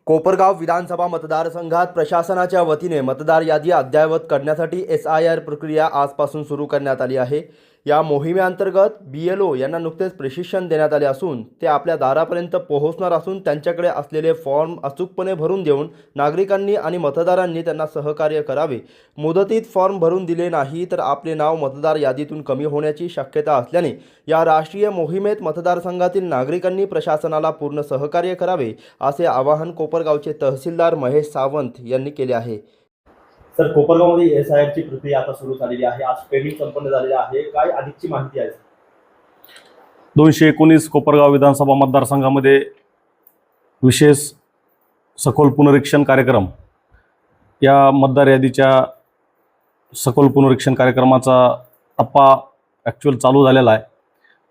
कोपरगाव विधानसभा मतदारसंघात प्रशासनाच्या वतीने मतदार यादी अद्ययावत करण्यासाठी SIR प्रक्रिया आजपासून सुरू करण्यात आली आहे। या मोहिमेअंतर्गत BLO यांना नुकतेच प्रशिक्षण देण्यात आले असून ते आपल्या दारापर्यंत पोहोचणार असून त्यांच्याकडे असलेले फॉर्म अचूकपणे भरून देऊन नागरिकांनी आणि मतदारांनी त्यांना सहकार्य करावे। मुदतीत फॉर्म भरून दिले नाही तर आपले नाव मतदार यादीतून कमी होण्याची शक्यता असल्याने या राष्ट्रीय मोहिमेत मतदारसंघातील नागरिकांनी प्रशासनाला पूर्ण सहकार्य करावे असे आवाहन कोपरगावचे तहसीलदार महेश सावंत यांनी केले आहे। सर, कोपरगावमध्ये SIR ची प्रक्रिया आता सुरू झालेली आहे। आज पेमेंट संपन्न झालेले आहे। काय अधिकची माहिती आहे? 219 कोपरगाव विधानसभा मतदारसंघामध्ये विशेष सखोल पुनरीक्षण कार्यक्रम या मतदार यादीच्या सखोल पुनरीक्षण कार्यक्रमाचा टप्पा ॲक्च्युअल चालू झालेला आहे।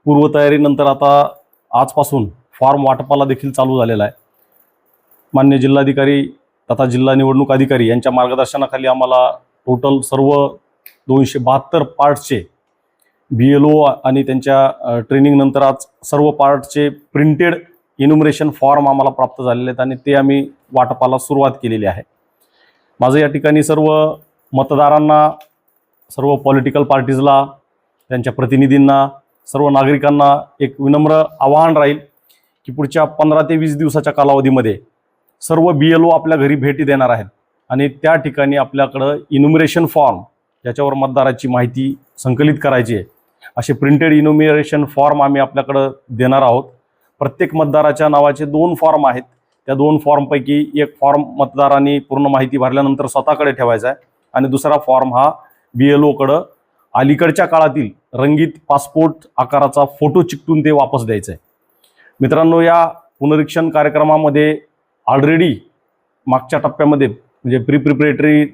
पूर्वतयारीनंतर आता आजपासून फॉर्म वाटपाला देखील चालू झालेला आहे। मान्य जिल्हाधिकारी तथा जिल्हा निवडणूक अधिकारी यांच्या मार्गदर्शनाखाली आम्हाला टोटल सर्व 272 पार्ट्सचे BLO आणि त्यांच्या ट्रेनिंगनंतर आज सर्व पार्टचे प्रिंटेड इन्युमरेशन फॉर्म आम्हाला प्राप्त झालेले आहेत आणि ते आम्ही वाटपाला सुरुवात केलेली आहे। माझं या ठिकाणी सर्व मतदारांना, सर्व पॉलिटिकल पार्टीजला, त्यांच्या प्रतिनिधींना, सर्व नागरिकांना एक विनम्र आवाहन राहील की पुढच्या 15 ते 20 दिवसाच्या कालावधीमध्ये सर्व BLO आपल्या घरी भेटी देणार आहेत आणि त्या ठिकाणी आपल्याकडं इन्युमरेशन फॉर्म ज्याच्यावर मतदाराची माहिती संकलित करायची आहे असे प्रिंटेड इन्युमरेशन फॉर्म आम्ही आपल्याकडं देणार आहोत। प्रत्येक मतदाराच्या नावाचे 2 फॉर्म आहेत। त्या 2 फॉर्मपैकी एक फॉर्म मतदारांनी पूर्ण माहिती भरल्यानंतर स्वतःकडे ठेवायचा आहे आणि दुसरा फॉर्म हा BLOकडं अलीकडच्या काळातील रंगीत पासपोर्ट आकाराचा फोटो चिकटून ते वापस द्यायचं आहे। मित्रांनो, या पुनरीक्षण कार्यक्रमामध्ये ऑलरेडी मागच्या टप्प्यामध्ये म्हणजे प्रिपरेटरी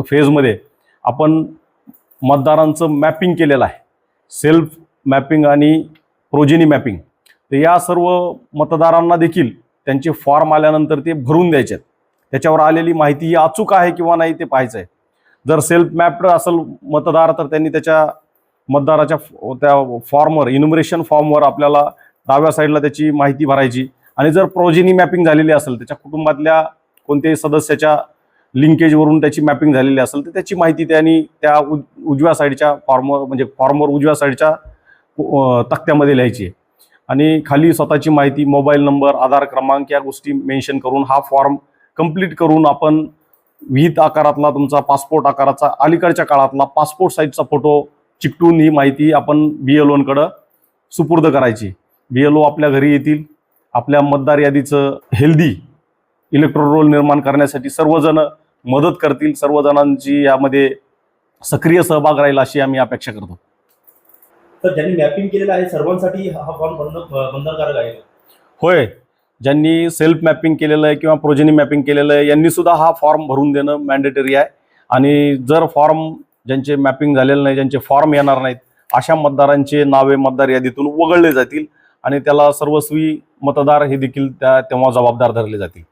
फेजमध्ये आपण मतदारांचं मॅपिंग केलेलं आहे, सेल्फ मॅपिंग आणि प्रोजेनी मॅपिंग। तर या सर्व मतदारांना देखील त्यांचे फॉर्म आल्यानंतर ते भरून द्यायचे आहेत। त्याच्यावर आलेली माहिती ही अचूक आहे किंवा नाही ते पाहायचं आहे। जर सेल्फ मॅप्ड असेल मतदार तर त्यांनी त्याच्या मतदाराच्या त्या फॉर्मवर, इन्युमरेशन फॉर्मवर आपल्याला डाव्या साईडला त्याची माहिती भरायची आणि जर प्रोजेनी मॅपिंग झालेली असेल, त्याच्या कुटुंबातल्या कोणत्याही सदस्याच्या लिंकेजवरून त्याची मॅपिंग झालेली असेल तर त्याची माहिती त्यांनी त्या उजव्या साईडच्या फॉर्मवर उजव्या साईडच्या तक्त्यामध्ये लिहायची आहे आणि खाली स्वतःची माहिती, मोबाईल नंबर, आधार क्रमांक या गोष्टी मेन्शन करून हा फॉर्म कंप्लीट करून आपण विहित आकारातला तुमचा पासपोर्ट आकाराचा अलीकडच्या काळातला पासपोर्ट साईजचा फोटो चिकटून ही माहिती आपण BLOंकडे सुपूर्द करायची। BLO आपल्या घरी येतील, आपल्या मतदार यादीचं हेल्दी इलेक्ट्रोल रोल निर्माण करण्यासाठी सर्वजण मदत करतील। सर्वजणांची यामध्ये सक्रिय सहभाग राहील अशी आम्ही अपेक्षा करतो। तर ज्यांनी मॅपिंग केलेलं आहे सर्वांसाठी हा फॉर्म भरणं बंधनकारक आहे? होय, ज्यांनी सेल्फ मॅपिंग केलेलं आहे किंवा प्रोजेनी मॅपिंग केलेलं आहे यांनी सुद्धा हा फॉर्म भरून देणं मॅन्डेटरी आहे आणि जर फॉर्म ज्यांचे मॅपिंग झालेलं नाही, ज्यांचे फॉर्म येणार नाहीत, अशा मतदारांचे नावे मतदार यादीतून वगळले जातील आणि त्याला सर्वस्वी मतदार हे देखील तेव्हा जबाबदार धरले जातील।